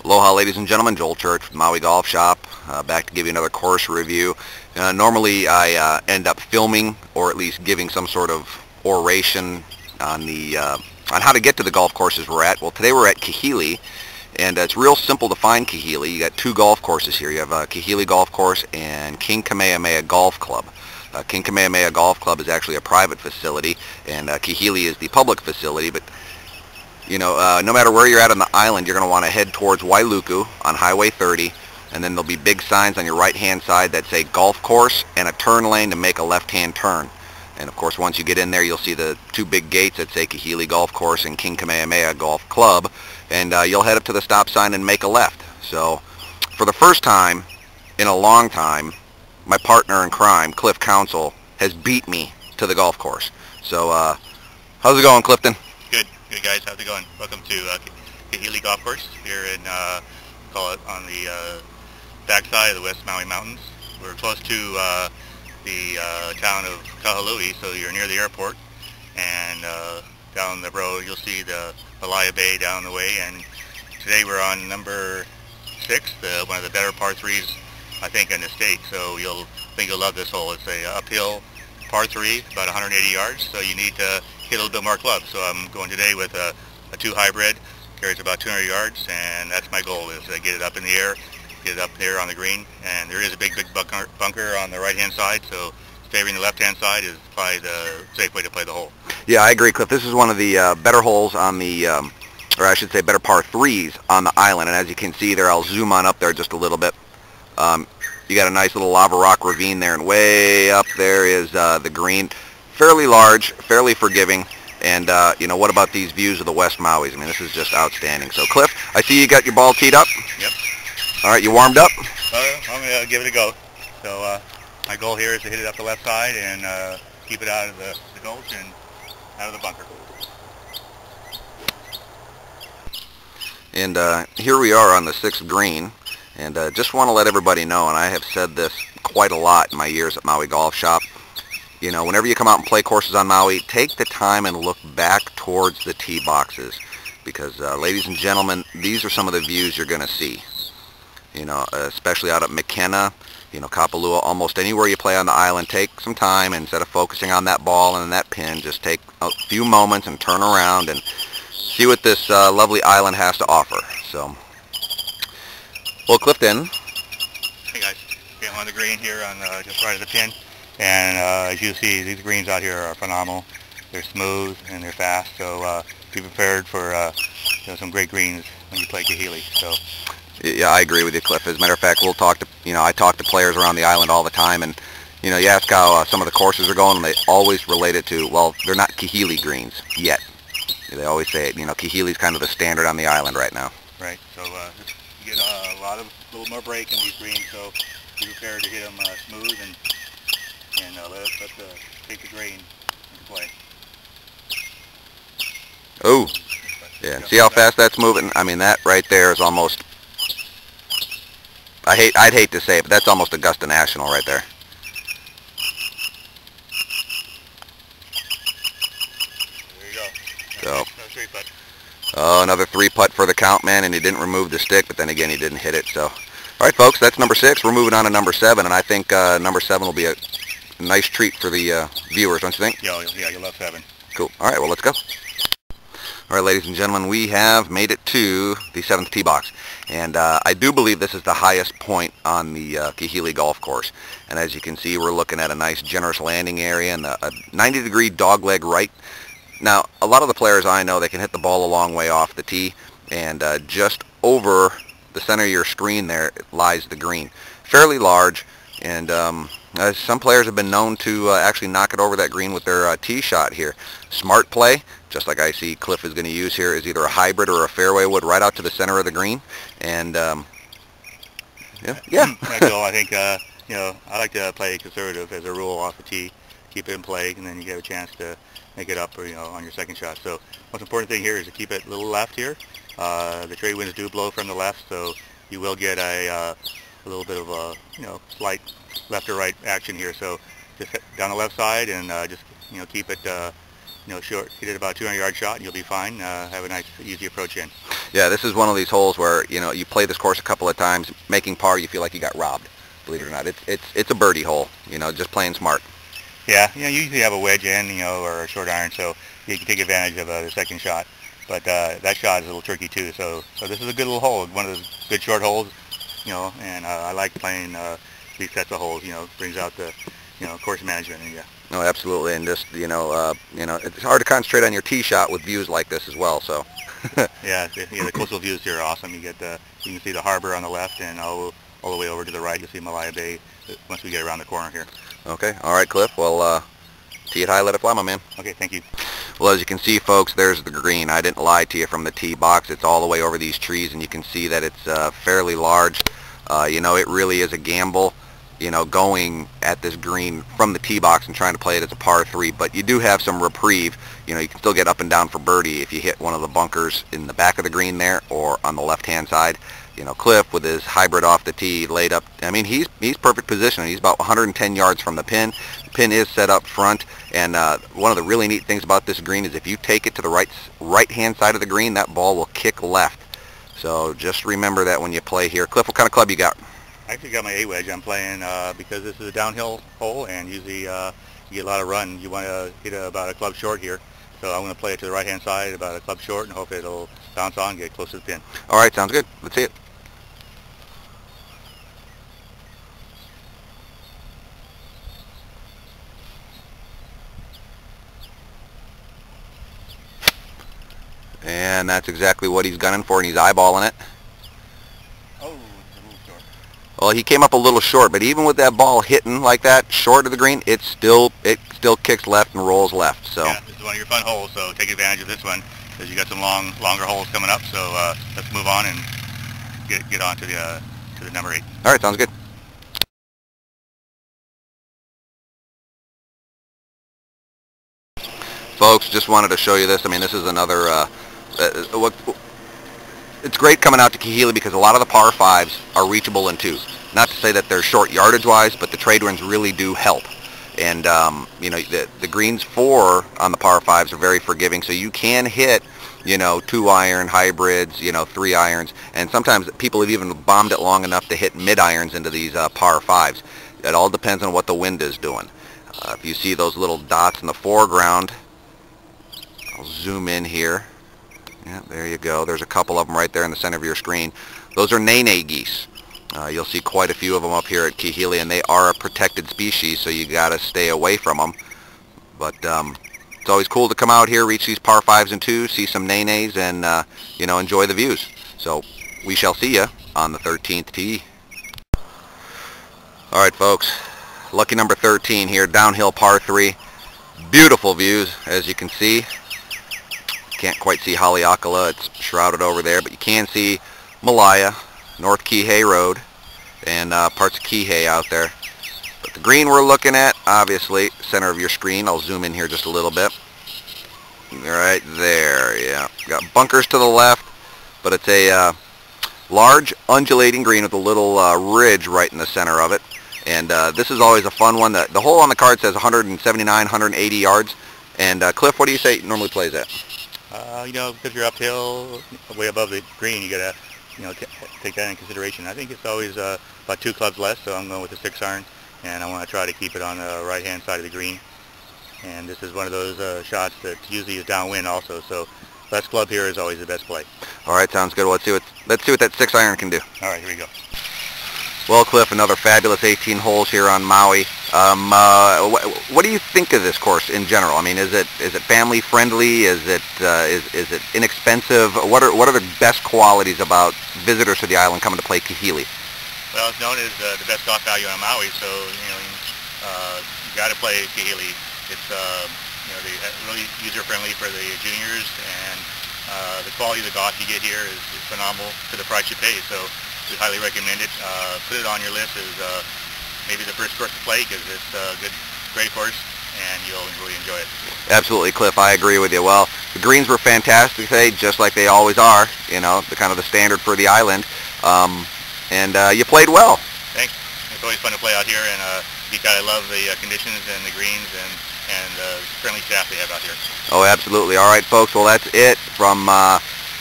Aloha, ladies and gentlemen. Joel Church with Maui Golf Shop, back to give you another course review. Normally I end up filming or at least giving some sort of oration on how to get to the golf courses we're at. Well, today we're at Kahili, and it's real simple to find Kahili. You got two golf courses here. You have Kahili Golf Course and King Kamehameha Golf Club. King Kamehameha Golf Club is actually a private facility, and Kahili is the public facility, but you know, no matter where you're at on the island, you're going to want to head towards Wailuku on Highway 30, and then there'll be big signs on your right-hand side that say golf course and a turn lane to make a left-hand turn. And of course, once you get in there, you'll see the two big gates that say Kahili Golf Course and King Kamehameha Golf Club, and you'll head up to the stop sign and make a left. So, for the first time in a long time, my partner in crime, Clif Council, has beat me to the golf course. So, how's it going, Clifton? Good guys, how's it going? Welcome to Kahili Golf Course here in, call it on the backside of the West Maui Mountains. We're close to the town of Kahului, so you're near the airport, and down the road you'll see the Alaya Bay down the way, and today we're on number 6, one of the better par 3s I think in the state, so you'll love this hole. It's a uphill par 3, about 180 yards, so you need to hit a little bit more club. So I'm going today with a 2 hybrid, carries about 200 yards, and that's my goal, is to get it up in the air, get it up there on the green. And there is a big bunker on the right hand side, so favoring the left hand side is probably the safe way to play the hole. Yeah, I agree, Cliff. This is one of the better holes on the, or I should say better par 3s on the island, and as you can see there, I'll zoom on up there just a little bit. You got a nice little lava rock ravine there, and way up there is the green. Fairly large, fairly forgiving, and you know, what about these views of the West Mauis? I mean, this is just outstanding. So, Cliff, I see you got your ball teed up. Yep. All right, you warmed up? I'm going to give it a go. So, my goal here is to hit it up the left side and keep it out of the gulch and out of the bunker. And here we are on the 6th green, and just want to let everybody know, and I have said this quite a lot in my years at Maui Golf Shop, you know, whenever you come out and play courses on Maui, take the time and look back towards the tee boxes, because ladies and gentlemen, these are some of the views you're going to see. You know, especially out at McKenna, you know, Kapalua, almost anywhere you play on the island, take some time, and instead of focusing on that ball and that pin, just take a few moments and turn around and see what this lovely island has to offer. So, well, Clifton. Hey guys, okay, I'm on the green here on just right of the pin. And as you see, these greens out here are phenomenal. They're smooth and they're fast, so be prepared for you know, some great greens when you play Kahili. So, yeah, I agree with you, Cliff. As a matter of fact, I talk to players around the island all the time, and you know, you ask how some of the courses are going, and they always relate it to, well, they're not Kahili greens yet. They always say, you know, Kahili's kind of the standard on the island right now. Right. So you get a little more break in these greens, so be prepared to hit them smooth and let's take the grain into play. Oh, yeah. See how fast that's moving? I mean, that right there is almost, I'd hate to say it, but that's almost Augusta National right there. There you go. So, another 3-putt. Oh, another 3-putt for the count, man, and he didn't remove the stick, but then again, he didn't hit it. So, all right, folks, that's number 6. We're moving on to number 7, and I think number 7 will be a nice treat for the viewers, don't you think? Yeah, you'll love 7. Cool. All right, well, let's go. All right, ladies and gentlemen, we have made it to the 7th tee box, and I do believe this is the highest point on the Kahili Golf Course. And as you can see, we're looking at a nice, generous landing area and a 90-degree dogleg right. Now, a lot of the players I know, they can hit the ball a long way off the tee, and just over the center of your screen there lies the green. Fairly large, and some players have been known to actually knock it over that green with their tee shot here. Smart play, just like I see Cliff is going to use here, is either a hybrid or a fairway wood right out to the center of the green. And yeah. My goal, I think, you know, I like to play conservative as a rule off the tee, keep it in play, and then you get a chance to make it up, or, you know, on your second shot. So most important thing here is to keep it a little left here. The trade winds do blow from the left, so you will get a little bit of a, you know, slight left or right action here. So just hit down the left side and just, you know, keep it, you know, short. Hit it about a 200-yard shot and you'll be fine. Have a nice, easy approach in. Yeah, this is one of these holes where, you know, you play this course a couple of times, making par, you feel like you got robbed. Believe it or not, it's a birdie hole. You know, just playing smart. Yeah, you know, you usually have a wedge in, you know, or a short iron, so you can take advantage of the second shot. But that shot is a little tricky too. So this is a good little hole, one of the good short holes, you know. And I like playing these sets of holes. You know, brings out the, you know, course management. And yeah. No, absolutely, and just you know, it's hard to concentrate on your tee shot with views like this as well. So. Yeah, the coastal views here are awesome. You can see the harbor on the left, and all the way over to the right, you'll see Malaya Bay once we get around the corner here. Okay, all right, Cliff. Well, tee it high, let it fly, my man. Okay, thank you. Well, as you can see, folks, there's the green. I didn't lie to you from the tee box. It's all the way over these trees, and you can see that it's fairly large. You know, it really is a gamble, you know, going at this green from the tee box and trying to play it as a par 3, but you do have some reprieve. You know, you can still get up and down for birdie if you hit one of the bunkers in the back of the green there or on the left-hand side. You know, Cliff with his hybrid off the tee laid up, I mean, he's perfect position. He's about 110 yards from the pin. The pin is set up front, and one of the really neat things about this green is if you take it to the right-hand side of the green, that ball will kick left. So just remember that when you play here. Cliff, what kind of club you got? I actually got my 8-wedge. I'm playing because this is a downhill hole, and usually you get a lot of run. You want to hit about a club short here. So I'm going to play it to the right-hand side about a club short and hope it'll bounce on and get close to the pin. All right, sounds good. Let's see it. And that's exactly what he's gunning for, and he's eyeballing it. Oh, it's a little short. Well, he came up a little short, but even with that ball hitting like that, short of the green, it still kicks left and rolls left. So yeah, this is one of your fun holes, so take advantage of this one because you got some longer holes coming up. So let's move on and get on to the number 8. All right, sounds good. Folks, just wanted to show you this. I mean, this is another. It's great coming out to Kahili because a lot of the par 5s are reachable in 2. Not to say that they're short yardage wise, but the trade winds really do help. And you know, the greens 4 on the par 5s are very forgiving, so you can hit, you know, 2-iron hybrids, you know, 3-irons, and sometimes people have even bombed it long enough to hit mid-irons into these par 5s. It all depends on what the wind is doing. If you see those little dots in the foreground, I'll zoom in here. Yeah, there you go. There's a couple of them right there in the center of your screen. Those are nene geese. You'll see quite a few of them up here at Kahili, and they are a protected species, so you got to stay away from them. But it's always cool to come out here, reach these par 5s and 2s, see some nenes, and you know, enjoy the views. So we shall see you on the 13th tee. All right, folks. Lucky number 13 here, downhill par 3. Beautiful views, as you can see. Can't quite see Haleakala, it's shrouded over there, but you can see Malaya, North Kihei Road, and parts of Kihei out there. But the green we're looking at, obviously, center of your screen. I'll zoom in here just a little bit. Right there, yeah. Got bunkers to the left, but it's a large undulating green with a little ridge right in the center of it. And this is always a fun one. The hole on the card says 179, 180 yards. And Cliff, what do you say it normally plays at? You know, because you're uphill, way above the green, you gotta, you know, take that into consideration. I think it's always about 2 clubs less, so I'm going with the 6-iron, and I want to try to keep it on the right-hand side of the green. And this is one of those shots that usually is downwind also, so less club here is always the best play. All right, sounds good. Well, let's see what that 6-iron can do. All right, here we go. Well, Cliff, another fabulous 18 holes here on Maui. What do you think of this course in general? I mean, is it family friendly? Is it inexpensive? What are the best qualities about visitors to the island coming to play Kahili? Well, it's known as the best golf value on Maui, so you know, you got to play Kahili. It's you know, really user friendly for the juniors, and the quality of the golf you get here is phenomenal for the price you pay. So we highly recommend it. Put it on your list as maybe the first course to play because it's a great course and you'll really enjoy it. Absolutely, Cliff. I agree with you. Well, the greens were fantastic today, just like they always are. You know, the kind of the standard for the island. And you played well. Thanks. It's always fun to play out here, and you gotta love the conditions and the greens and the friendly staff they have out here. Oh, absolutely. All right, folks. Well, that's it from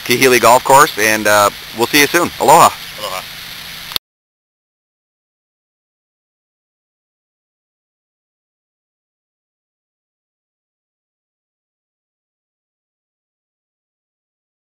Kahili Golf Course, and we'll see you soon. Aloha.